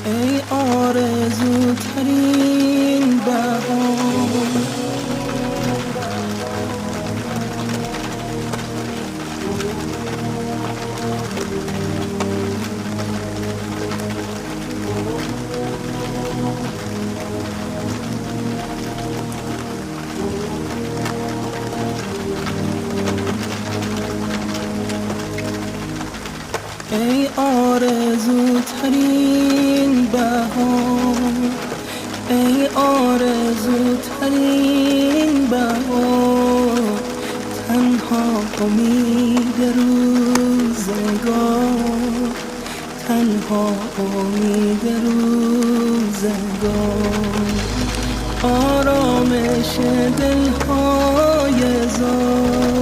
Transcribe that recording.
ای آرزوترین بهار، ای آرزوترین بهار، ای آرزوترین بهار، تنها امید روزگار، تنها امید روزگار، آرامش دلهای زار.